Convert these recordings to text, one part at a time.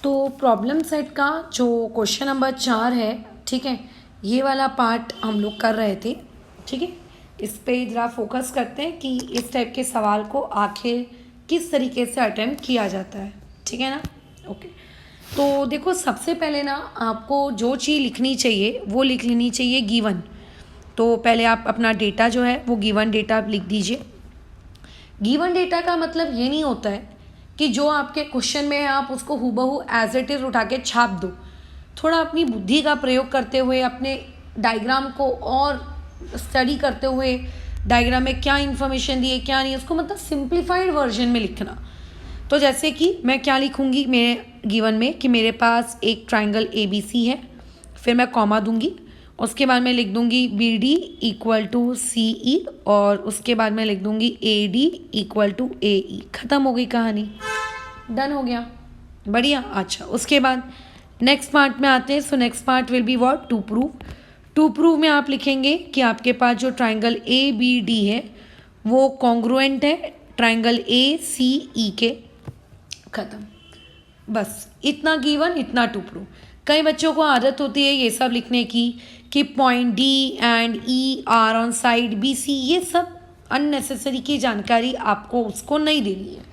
तो problem set का जो क्वेश्चन नंबर 4 है, ठीक है, ये वाला पार्ट हम लोग कर रहे थे। ठीक है, इस पे ज़रा फोकस करते हैं कि इस टाइप के सवाल को आखिर किस तरीके से अटेम्प्ट किया जाता है। ठीक है ना, ओके। तो देखो, सबसे पहले ना आपको जो चीज़ लिखनी चाहिए वो लिख लेनी चाहिए गिवन। तो पहले आप अपना डेटा जो है वो गिवन डेटा लिख दीजिए। गिवन डेटा का मतलब ये नहीं होता है कि जो आपके क्वेश्चन में है आप उसको हूबहू एज इट इज़ उठा के छाप दो। थोड़ा अपनी बुद्धि का प्रयोग करते हुए, अपने डायग्राम को और स्टडी करते हुए, डायग्राम में क्या इन्फॉर्मेशन दी है क्या नहीं, उसको मतलब सिंप्लीफाइड वर्जन में लिखना। तो जैसे कि मैं क्या लिखूंगी मेरे गिवन में कि मेरे पास एक ट्राइंगल ABC है, फिर मैं कॉमा दूंगी, उसके बाद मैं लिख दूंगी BD इक्वल टू CE, और उसके बाद मैं लिख दूंगी AD इक्वल टू AE। ख़त्म हो गई कहानी, डन हो गया, बढ़िया। अच्छा, उसके बाद नेक्स्ट पार्ट में आते हैं। So next part will be what, to prove. To prove में आप लिखेंगे कि आपके पास जो ट्राइंगल ABD है वो कॉन्ग्रुएंट है ट्राइंगल ACE के। ख़त्म, बस इतना गिवन, इतना टू प्रूव। कई बच्चों को आदत होती है ये सब लिखने की कि point D and E are on side BC, ये सब अननेसेसरी की जानकारी आपको उसको नहीं देनी है।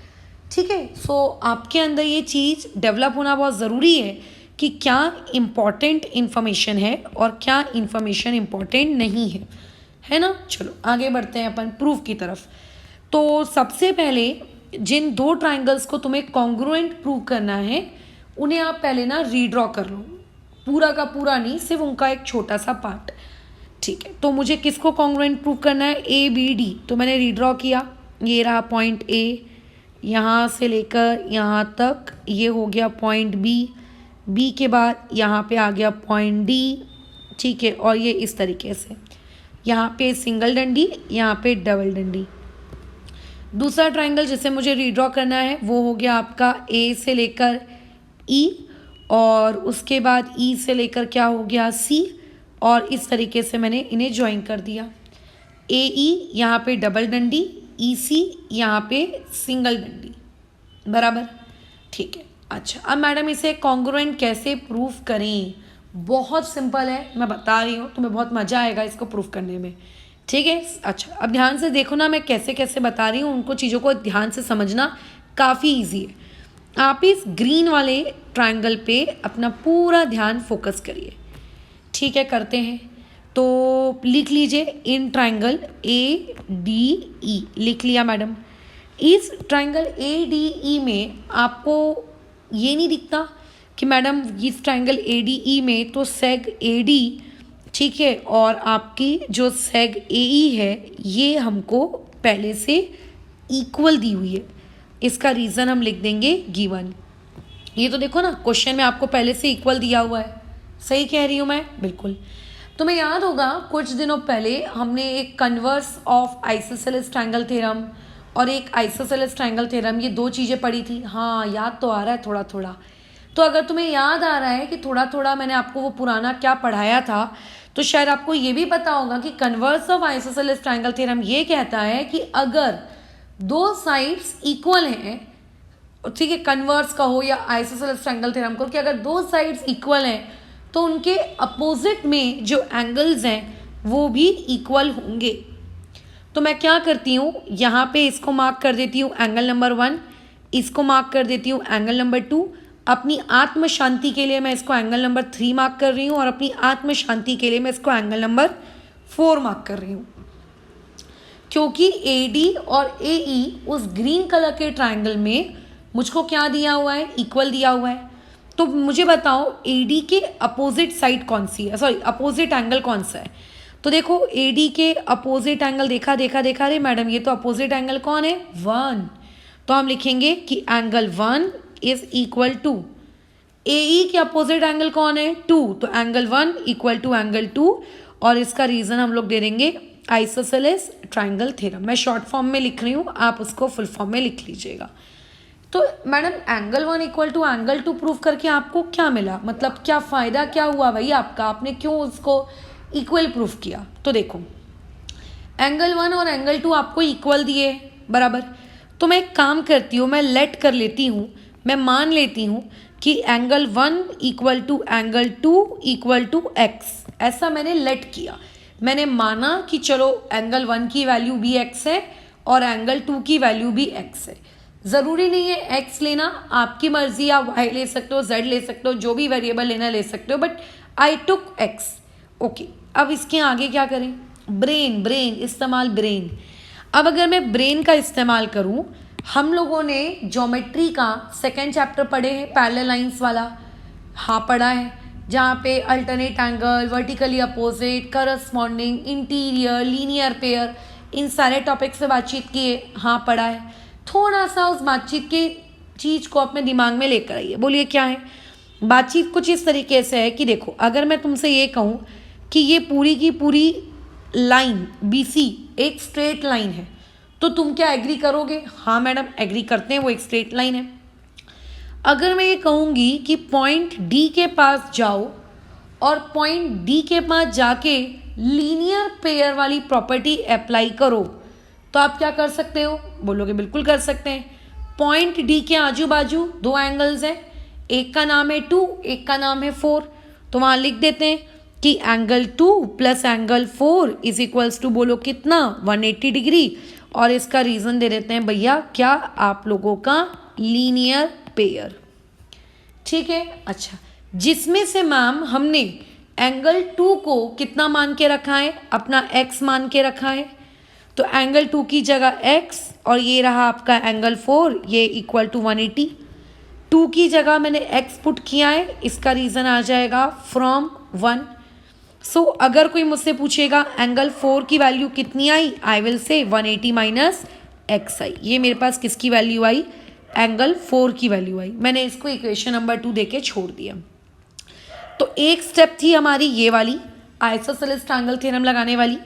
ठीक है, सो आपके अंदर ये चीज़ डेवलप होना बहुत ज़रूरी है कि क्या इम्पॉर्टेंट इन्फॉर्मेशन है और क्या इन्फॉर्मेशन इम्पॉर्टेंट नहीं है ना। चलो आगे बढ़ते हैं अपन प्रूफ की तरफ। तो सबसे पहले जिन दो ट्राइंगल्स को तुम्हें कॉन्ग्रुएंट प्रूव करना है उन्हें आप पहले ना रीड्रॉ कर लो, पूरा का पूरा नहीं, सिर्फ उनका एक छोटा सा पार्ट। ठीक है, तो मुझे किसको कॉन्ग्रुएंट प्रूव करना है, ABD। तो मैंने रीड्रॉ किया, ये रहा पॉइंट A, यहाँ से लेकर यहाँ तक ये हो गया पॉइंट B के बाद यहाँ पे आ गया पॉइंट D। ठीक है, और ये इस तरीके से यहाँ पे सिंगल डंडी, यहाँ पे डबल डंडी। दूसरा ट्राइंगल जिसे मुझे रीड्रॉ करना है वो हो गया आपका A से लेकर E, और उसके बाद E से लेकर क्या हो गया C, और इस तरीके से मैंने इन्हें ज्वाइन कर दिया। AE यहाँ पे डबल डंडी, EC यहाँ पे सिंगल डंडी, बराबर। ठीक है, अच्छा अब मैडम इसे कॉन्ग्रुएंट कैसे प्रूफ करें। बहुत सिंपल है, मैं बता रही हूँ, तुम्हें बहुत मज़ा आएगा इसको प्रूफ करने में। ठीक है, अच्छा अब ध्यान से देखो ना मैं कैसे कैसे बता रही हूँ, उनको चीज़ों को ध्यान से समझना काफ़ी ईजी है। आप इस ग्रीन वाले ट्राइंगल पे अपना पूरा ध्यान फोकस करिए। ठीक है, करते हैं। तो लिख लीजिए इन ट्राइंगल ADE, लिख लिया मैडम। इस ट्राइंगल ADE में आपको ये नहीं दिखता कि मैडम इस ट्राइंगल ADE में तो सेग AD, ठीक है, और आपकी जो सेग AE है ये हमको पहले से इक्वल दी हुई है। इसका रीज़न हम लिख देंगे गिवन। ये तो देखो ना क्वेश्चन में आपको पहले से इक्वल दिया हुआ है, सही कह रही हूँ मैं, बिल्कुल। तुम्हें याद होगा कुछ दिनों पहले हमने एक converse of isosceles triangle theorem और एक आइसोसेलेस ट्राइंगल थ्योरम, ये दो चीज़ें पढ़ी थी। हाँ, याद तो आ रहा है थोड़ा थोड़ा। तो अगर तुम्हें याद आ रहा है कि थोड़ा थोड़ा मैंने आपको वो पुराना क्या पढ़ाया था, तो शायद आपको ये भी पता होगा कि converse of isosceles triangle theorem ये कहता है कि अगर दो साइड्स इक्वल हैं, ठीक है, कन्वर्स का हो या आइसोसेलेस ट्राइंगल थ्योरम को, कि अगर दो साइड्स इक्वल हैं तो उनके अपोजिट में जो एंगल्स हैं वो भी इक्वल होंगे। तो मैं क्या करती हूँ, यहाँ पे इसको मार्क कर देती हूँ एंगल नंबर 1, इसको मार्क कर देती हूँ एंगल नंबर 2। अपनी आत्म शांति के लिए मैं इसको एंगल नंबर 3 मार्क कर रही हूँ, और अपनी आत्म शांति के लिए मैं इसको एंगल नंबर 4 मार्क कर रही हूँ, क्योंकि AD और AE उस ग्रीन कलर के ट्राइंगल में मुझको क्या दिया हुआ है, इक्वल दिया हुआ है। तो मुझे बताओ AD के अपोजिट साइड कौन सी है, सॉरी अपोजिट एंगल कौन सा है। तो देखो AD के अपोजिट एंगल देखा देखा देखा, अरे मैडम ये तो अपोजिट एंगल कौन है, 1। तो हम लिखेंगे कि angle 1 is equal to AE के अपोजिट एंगल कौन है, 2। तो एंगल 1 इक्वल टू एंगल 2, और इसका रीज़न हम लोग दे देंगे आइसोसेलेस ट्राइंगल थ्योरम। मैं शॉर्ट फॉर्म में लिख रही हूँ, आप उसको फुल फॉर्म में लिख लीजिएगा। तो madam angle 1 equal to angle 2 proof करके आपको क्या मिला, मतलब क्या फ़ायदा क्या हुआ भाई आपका, आपने क्यों उसको इक्वल प्रूफ किया। तो देखो एंगल 1 और एंगल 2 आपको इक्वल दिए, बराबर। तो मैं एक काम करती हूँ, मैं लेट कर लेती हूँ, मैं मान लेती हूँ कि angle 1 equal to angle 2 equal to x, ऐसा मैंने लेट किया। मैंने माना कि चलो एंगल 1 की वैल्यू भी एक्स है और एंगल 2 की वैल्यू भी एक्स है। ज़रूरी नहीं है एक्स लेना, आपकी मर्जी, आप वाई ले सकते हो, जेड ले सकते हो, जो भी वेरिएबल लेना ले सकते हो, but I took x. Okay, अब इसके आगे क्या करें? ब्रेन, इस्तेमाल ब्रेन। अब अगर मैं ब्रेन का इस्तेमाल करूं, हम लोगों ने ज्योमेट्री का सेकेंड चैप्टर पढ़े हैं, पैरेलल लाइंस वाला, हाँ पढ़ा है, जहाँ पे alternate angle, vertically opposite, corresponding, interior, linear pair, इन सारे टॉपिक से बातचीत किए, हाँ पढ़ा है। थोड़ा सा उस बातचीत की चीज़ को अपने दिमाग में लेकर आइए। बोलिए क्या है बातचीत? कुछ इस तरीके से है कि देखो, अगर मैं तुमसे ये कहूँ कि ये पूरी की पूरी लाइन BC एक स्ट्रेट लाइन है, तो तुम क्या एग्री करोगे? हाँ मैडम, एग्री करते हैं, वो एक स्ट्रेट लाइन है। अगर मैं ये कहूँगी कि पॉइंट D के पास जाओ और पॉइंट D के पास जाके लीनियर पेयर वाली प्रॉपर्टी अप्लाई करो, तो आप क्या कर सकते हो? बोलोगे बिल्कुल कर सकते हैं। पॉइंट D के आजू बाजू दो एंगल्स हैं, एक का नाम है 2, एक का नाम है 4, तो वहाँ लिख देते हैं कि angle 2 plus angle 4 is equals to, बोलो कितना? 180 डिग्री। और इसका रीज़न दे देते हैं भैया क्या? आप लोगों का लीनियर पेयर। ठीक है, अच्छा, जिसमें से मैम हमने एंगल 2 को कितना मान के रखा है? अपना x मान के रखा है। तो एंगल 2 की जगह x, और ये रहा आपका एंगल 4, ये इक्वल टू 180। 2 की जगह मैंने x पुट किया है, इसका रीज़न आ जाएगा फ्रॉम 1। सो अगर कोई मुझसे पूछेगा एंगल 4 की वैल्यू कितनी आई, I will say 180 minus x आई। ये मेरे पास किसकी वैल्यू आई? एंगल 4 की वैल्यू आई। मैंने इसको इक्वेशन नंबर 2 देके छोड़ दिया। तो एक स्टेप थी हमारी ये वाली आइसोसेलेस ट्रायंगल थ्योरम लगाने वाली,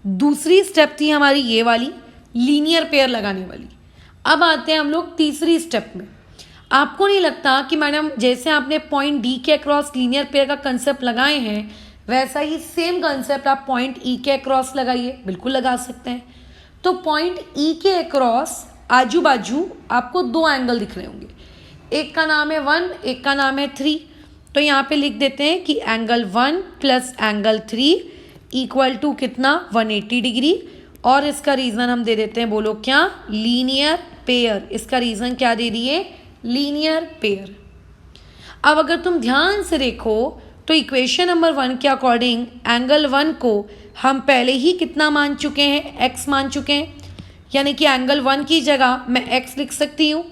दूसरी स्टेप थी हमारी ये वाली लीनियर पेयर लगाने वाली। अब आते हैं हम लोग तीसरी स्टेप में। आपको नहीं लगता कि मैडम जैसे आपने पॉइंट D के अक्रॉस लीनियर पेयर का कंसेप्ट लगाए हैं, वैसा ही सेम कंसेप्ट आप पॉइंट E के अक्रॉस लगाइए? बिल्कुल लगा सकते हैं। तो पॉइंट E के अक्रॉस आजू बाजू आपको दो एंगल दिख रहे होंगे, एक का नाम है 1, एक का नाम है 3। तो यहाँ पे लिख देते हैं कि angle 1 plus angle 3 equal to कितना? 180 डिग्री। और इसका रीज़न हम दे देते हैं, बोलो क्या? Linear pair. इसका रीज़न क्या दे दिए? Linear pair. अब अगर तुम ध्यान से देखो तो इक्वेशन नंबर 1 के अकॉर्डिंग एंगल 1 को हम पहले ही कितना मान चुके हैं? x मान चुके हैं, यानी कि एंगल 1 की जगह मैं x लिख सकती हूँ।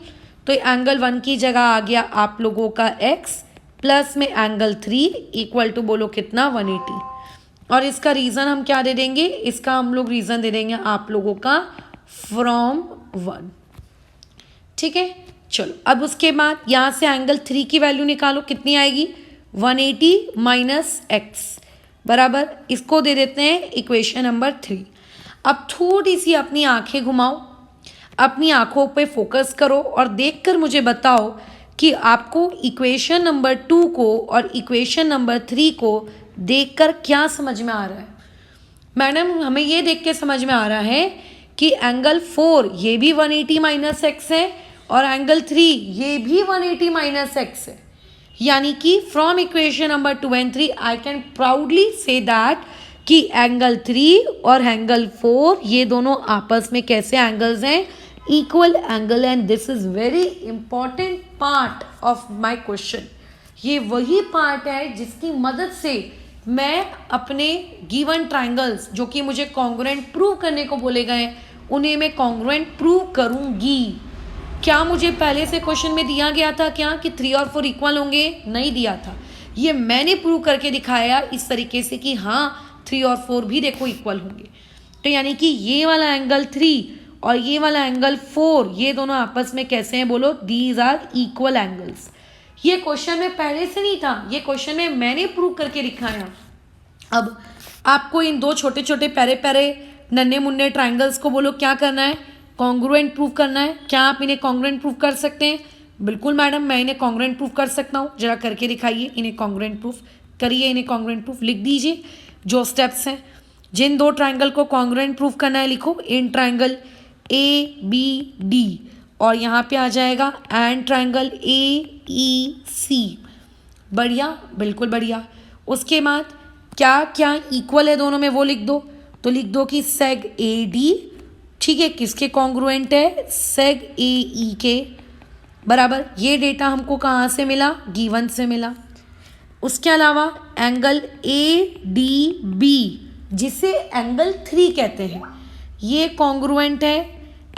तो एंगल 1 की जगह आ गया आप लोगों का x प्लस में एंगल 3 इक्वल टू, बोलो कितना? 180। और इसका रीज़न हम क्या दे देंगे? इसका हम लोग रीज़न दे देंगे आप लोगों का फ्रॉम 1। ठीक है, चलो अब उसके बाद यहाँ से एंगल 3 की वैल्यू निकालो, कितनी आएगी? 180 माइनस एक्स बराबर, इसको दे देते हैं इक्वेशन नंबर 3। अब थोड़ी सी अपनी आंखें घुमाओ, अपनी आंखों पे फोकस करो और देखकर मुझे बताओ कि आपको इक्वेशन नंबर 2 को और इक्वेशन नंबर 3 को देखकर क्या समझ में आ रहा है। मैडम हमें ये देख के समझ में आ रहा है कि एंगल 4 ये भी 180 माइनस एक्स है और एंगल 3 ये भी 180 माइनस एक्स है। यानी कि from equation number 2 and 3 I can proudly say that कि एंगल 3 और एंगल 4 ये दोनों आपस में कैसे एंगल्स हैं? Equal angle. And this is very important part of my question. ये वही पार्ट है जिसकी मदद से मैं अपने गिवन ट्रायंगल्स जो कि मुझे कॉन्ग्रुएंट प्रूव करने को बोले गए उन्हें मैं कॉन्ग्रुएंट प्रूव करूंगी। क्या मुझे पहले से क्वेश्चन में दिया गया था क्या कि 3 और 4 इक्वल होंगे? नहीं दिया था। ये मैंने प्रूव करके दिखाया इस तरीके से कि हाँ 3 और 4 भी देखो इक्वल होंगे। तो यानी कि ये वाला एंगल 3 और ये वाला एंगल 4 ये दोनों आपस में कैसे हैं? बोलो दीज आर इक्वल एंगल्स। ये क्वेश्चन में पहले से नहीं था, ये क्वेश्चन में मैंने प्रूव करके दिखाया। अब आपको इन दो छोटे छोटे प्यारे प्यारे नन्हे मुन्ने ट्राइंगल्स को बोलो क्या करना है? कॉन्ग्रुएंट प्रूव करना है। क्या आप इन्हें कॉन्ग्रुएंट प्रूव कर सकते हैं? बिल्कुल मैडम, मैं इन्हें कॉन्ग्रुएंट प्रूव कर सकता हूँ। जरा करके दिखाइए, इन्हें कॉन्ग्रुएंट प्रूफ करिए, इन्हें कॉन्ग्रुएंट प्रूफ लिख दीजिए जो स्टेप्स हैं। जिन दो ट्राइंगल को कॉन्ग्रुएंट प्रूफ करना है लिखो, इन ट्राइंगल ABD और यहाँ पे आ जाएगा एंड ट्राइंगल AEC। बढ़िया, बिल्कुल बढ़िया। उसके बाद क्या क्या इक्वल है दोनों में वो लिख दो। तो लिख दो कि सेग AD, ठीक है, किसके कॉन्ग्रुएंट है, सेग AE के बराबर। ये डेटा हमको कहाँ से मिला, गिवन से मिला। उसके अलावा एंगल ADB, जिसे एंगल 3 कहते हैं, ये कॉन्ग्रुएंट है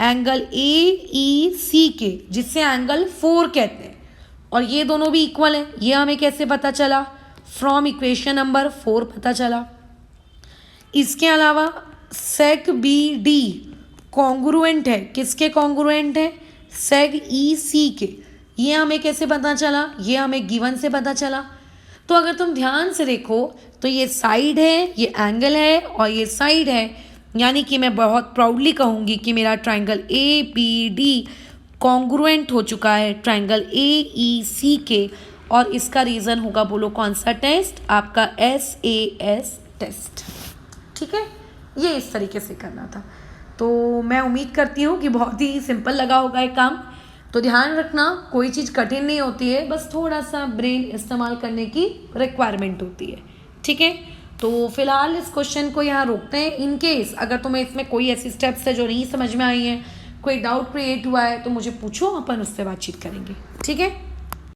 एंगल AEC के, जिसे एंगल 4 कहते हैं, और ये दोनों भी इक्वल हैं। ये हमें कैसे पता चला, फ्रॉम इक्वेशन नंबर 4 पता चला। इसके अलावा सेग BD कॉन्ग्रुएंट है, किसके कॉन्ग्रुएंट है, सेग EC के। ये हमें कैसे पता चला, ये हमें गिवन से पता चला। तो अगर तुम ध्यान से देखो तो ये साइड है, ये एंगल है, और ये साइड है, यानी कि मैं बहुत प्राउडली कहूँगी कि मेरा ट्राइंगल ABD कॉन्ग्रुएंट हो चुका है ट्राइंगल AEC के। और इसका रीज़न होगा, बोलो कौन सा टेस्ट, आपका SAS टेस्ट। ठीक है, ये इस तरीके से करना था। तो मैं उम्मीद करती हूँ कि बहुत ही सिंपल लगा होगा ये काम। तो ध्यान रखना, कोई चीज़ कठिन नहीं होती है, बस थोड़ा सा ब्रेन इस्तेमाल करने की रिक्वायरमेंट होती है। ठीक है, तो फिलहाल इस क्वेश्चन को यहाँ रोकते हैं। इन केस अगर तुम्हें इसमें कोई ऐसी स्टेप्स है जो नहीं समझ में आई हैं, कोई डाउट क्रिएट हुआ है, तो मुझे पूछो, अपन उससे बातचीत करेंगे। ठीक है।